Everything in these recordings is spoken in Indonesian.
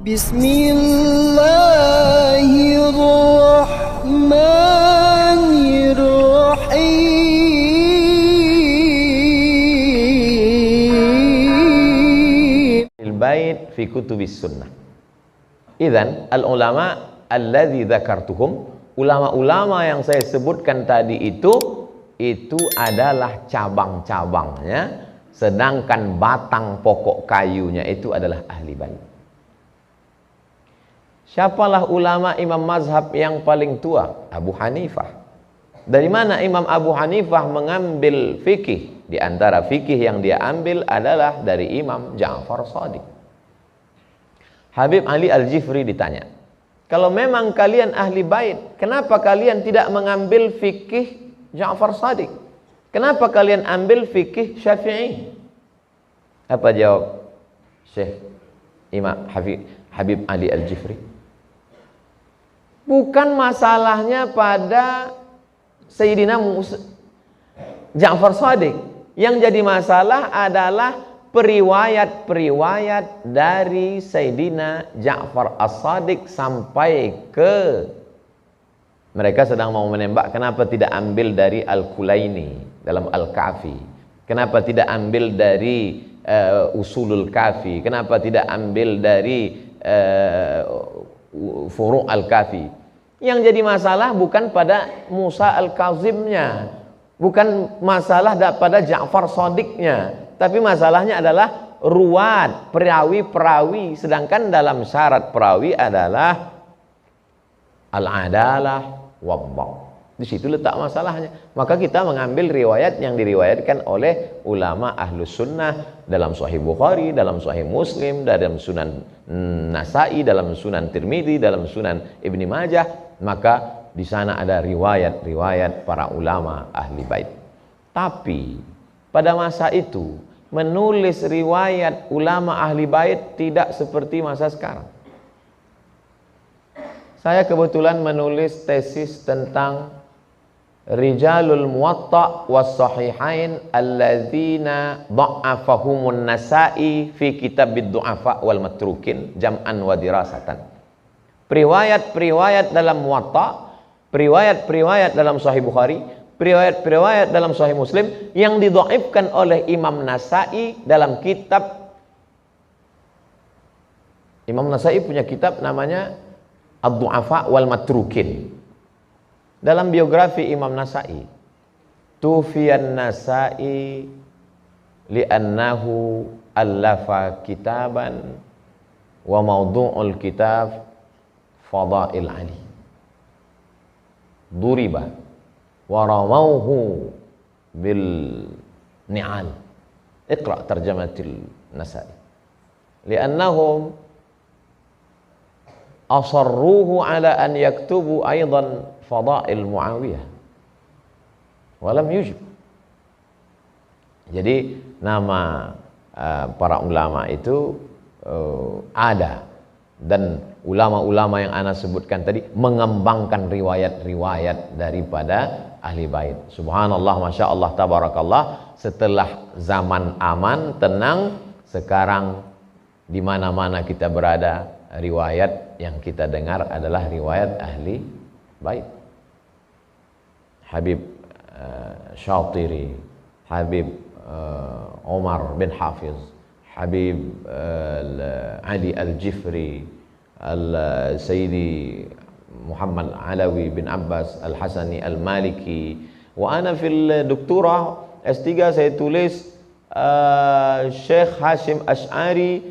Bismillahirrahmanirrahim. Al-bait fi kutubis sunnah. Idzan al-ulama alladzi dzakartuhum, ulama-ulama yang saya sebutkan tadi itu adalah cabang-cabangnya, sedangkan batang pokok kayunya itu adalah ahli bait. Siapalah ulama imam mazhab yang paling tua? Abu Hanifah. Dari mana Imam Abu Hanifah mengambil fikih? Di antara fikih yang dia ambil adalah dari Imam Ja'far Shadiq. Habib Ali Al-Jifri ditanya, kalau memang kalian ahli bait, kenapa kalian tidak mengambil fikih Ja'far Shadiq? Kenapa kalian ambil fikih Syafi'i? Apa jawab Syekh Imam Habib Ali Al-Jifri? Bukan masalahnya pada Sayyidina Ja'far Shadiq. Yang jadi masalah adalah periwayat-periwayat dari Sayyidina Ja'far As-Shadiq sampai ke mereka sedang mau menembak. Kenapa tidak ambil dari Al-Kulaini dalam Al-Kafi? Kenapa tidak ambil dari Usulul Kafi? Kenapa tidak ambil dari Furu' Al-Kafi? Yang jadi masalah bukan pada Musa Al-Kazimnya, bukan masalah pada Ja'far Shadiqnya, tapi masalahnya adalah ruwat, perawi-perawi. Sedangkan dalam syarat perawi adalah al-adalah wad-dhabt. Di situ letak masalahnya. Maka kita mengambil riwayat yang diriwayatkan oleh ulama ahlus sunnah dalam Sahih Bukhari, dalam Sahih Muslim, dalam Sunan Nasa'i, dalam Sunan Tirmidzi, dalam Sunan Ibni Majah. Maka di sana ada riwayat-riwayat para ulama ahli bait. Tapi pada masa itu menulis riwayat ulama ahli bait tidak seperti masa sekarang. Saya kebetulan menulis tesis tentang Rijalul Muwatta' was Sahihain alladzina dha'afahumun Nasa'i fi kitabid du'afa wal matrukin jam'an wa dirasatan. Periwayat-periwayat dalam Muwatta', periwayat-periwayat dalam Sahih Bukhari, periwayat-periwayat dalam Sahih Muslim yang didhaifkan oleh Imam Nasa'i dalam kitab. Imam Nasa'i punya kitab namanya Ad-Du'afa wal Matrukin. Dalam biografi Imam Nasa'i, tufiyan Nasa'i li'annahu allafa kitaban wa mawdu'ul kitab Fadail Ali. Duriba wa ramauhu bil ni'al. Iqra' tarjamatil Nasa'i. Li'annahum asarruhu ala an yaktubu aidan Fadail Muawiyah walam yujib. Jadi nama para ulama itu ada, dan ulama-ulama yang ana sebutkan tadi mengembangkan riwayat-riwayat daripada ahli bait. Subhanallah, masya Allah, tabarakallah. Setelah zaman aman, tenang, sekarang di mana-mana kita berada, riwayat yang kita dengar adalah riwayat ahli bait. Habib Syatiri, Habib Umar bin Hafiz, Habib Ali Al-Jifri, Sayyidi Muhammad Alawi bin Abbas Al-Hasani Al-Maliki. Wa ana fil doktorah S3 saya tulis Syekh Hashim Ash'ari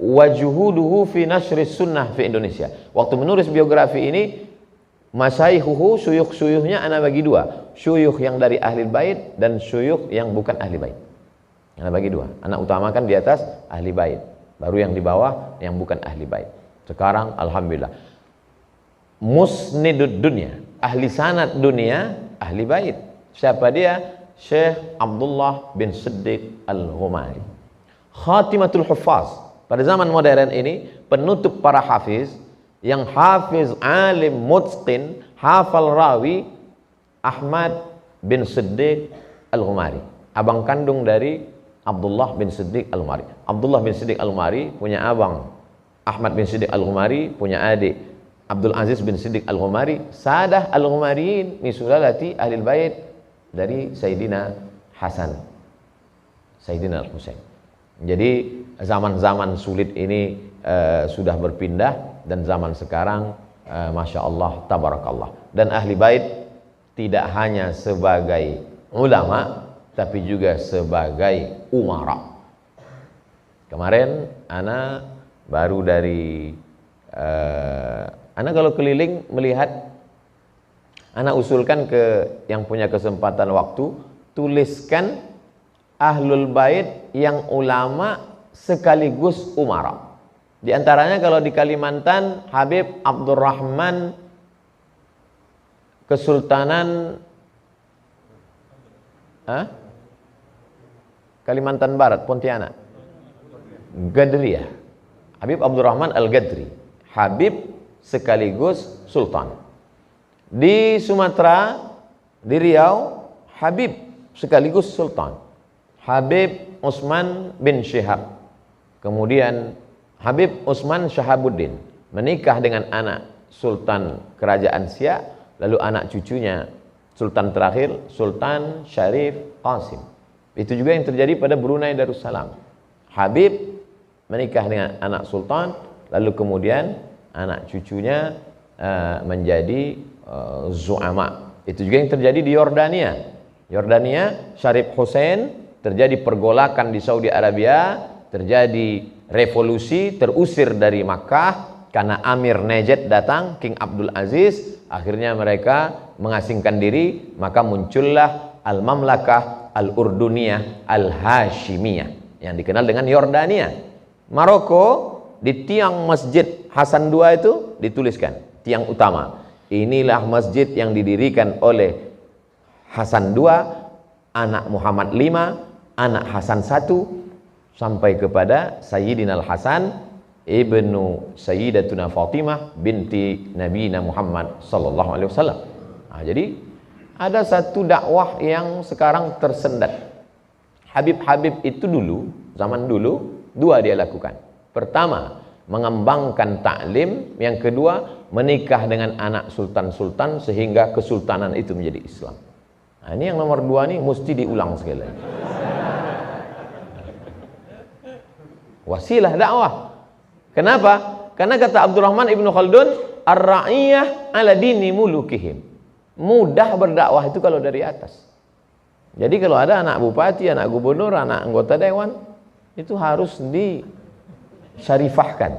wa juhuduhu fi nashri sunnah fi Indonesia. Waktu menulis biografi ini, masyayikhuhu, syuyukh-syuyukhnya ana bagi dua. Syuyukh yang dari ahli bait dan syuyukh yang bukan ahli bait. Ana bagi dua. Ana utamakan di atas ahli bait, baru yang di bawah yang bukan ahli bait. Sekarang alhamdulillah musnidud dunia, ahli sanad dunia, ahli bait. Siapa dia? Syekh Abdullah bin Siddiq Al-Ghumari. Khatimatul Huffaz. Pada zaman modern ini, penutup para hafiz, yang hafiz, alim, mutqin, hafal rawi, Ahmad bin Siddiq Al-Ghumari, abang kandung dari Abdullah bin Siddiq Al-Ghumari. Abdullah bin Siddiq Al-Ghumari punya abang Ahmad bin Siddiq Al-Ghumari punya adik Abdul Aziz bin Siddiq Al-Ghumari, Sadah Al-Ghumariyin min sulalati Ahlul Bait dari Sayyidina Hasan, Sayyidina Al-Husain. Jadi zaman-zaman sulit ini sudah berpindah, dan zaman sekarang Masya Allah, Tabarakallah. Dan Ahli Bait tidak hanya sebagai ulama, tapi juga sebagai umara. Kemarin ana baru dari ana kalau keliling melihat, ana usulkan ke yang punya kesempatan waktu, tuliskan Ahlul Bait yang ulama sekaligus umara. Di antaranya kalau di Kalimantan, Habib Abdurrahman Kesultanan Kalimantan Barat, Pontianak, Gadriyah, Habib Abdurrahman Al-Gadri, Habib sekaligus Sultan. Di Sumatera, di Riau, Habib sekaligus Sultan, Habib Utsman bin Syihab. Kemudian Habib Utsman Syahabuddin menikah dengan anak Sultan Kerajaan Siak, lalu anak cucunya Sultan terakhir Sultan Syarif Qasim. Itu juga yang terjadi pada Brunei Darussalam. Habib menikah dengan anak Sultan, lalu kemudian anak cucunya menjadi zu'ama. Itu juga yang terjadi di Yordania. Yordania, Syarif Hussein, terjadi pergolakan di Saudi Arabia, terjadi revolusi, terusir dari Makkah karena Amir Najd datang, King Abdul Aziz. Akhirnya mereka mengasingkan diri, maka muncullah Al-Mamlakah Al-Urduniyah Al-Hashimiyah yang dikenal dengan Yordania. Maroko, di tiang Masjid Hasan II itu dituliskan, tiang utama, inilah masjid yang didirikan oleh Hasan II, anak Muhammad V, anak Hasan I, sampai kepada Sayyidina Al-Hasan ibnu Sayyidatuna Fatimah binti Nabi Muhammad sallallahu alaihi wasallam. Jadi ada satu dakwah yang sekarang tersendat. Habib-habib itu dulu, zaman dulu, dua dia lakukan. Pertama, mengembangkan taklim. Yang kedua, menikah dengan anak sultan-sultan sehingga kesultanan itu menjadi Islam. Nah, ini yang nomor dua nih mesti diulang sekali lagi. Wasilah dakwah. Kenapa? Karena kata Abdurrahman Ibnu Khaldun, ar-ra'iyah ala dini mulukihim. Mudah berdakwah itu kalau dari atas. Jadi kalau ada anak bupati, anak gubernur, anak anggota dewan, itu harus disyarifahkan.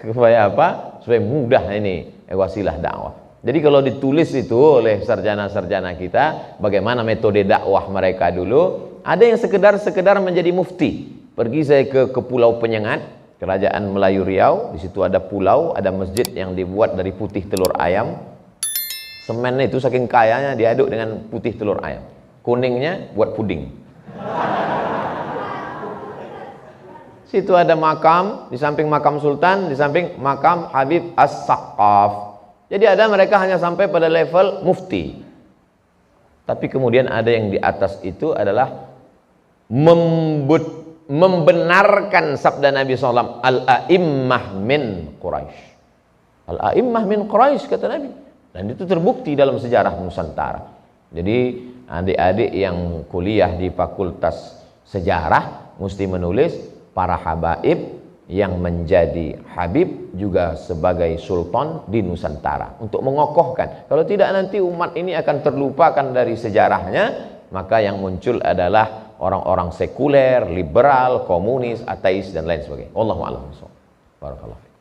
Supaya apa? Supaya mudah ini wasilah dakwah. Jadi kalau ditulis itu oleh sarjana-sarjana kita, bagaimana metode dakwah mereka dulu, ada yang sekedar menjadi mufti. Pergi saya ke Pulau Penyengat, Kerajaan Melayu Riau. Di situ ada pulau, ada masjid yang dibuat dari putih telur ayam. Semen itu saking kayanya diaduk dengan putih telur ayam. Kuningnya buat puding. Situ ada makam, di samping makam sultan, di samping makam Habib As-Saqqaf. Jadi ada mereka hanya sampai pada level mufti. Tapi kemudian ada yang di atas itu adalah membenarkan sabda Nabi SAW, al-a'immah min Quraisy. Al-a'immah min Quraisy kata Nabi. Dan itu terbukti dalam sejarah Nusantara. Jadi adik-adik yang kuliah di Fakultas Sejarah mesti menulis para habaib yang menjadi habib juga sebagai sultan di Nusantara untuk mengokohkan. Kalau tidak nanti umat ini akan terlupakan dari sejarahnya, maka yang muncul adalah orang-orang sekuler, liberal, komunis, ateis dan lain sebagainya. Wallahu a'lam bishawab. Barakallahu fiik.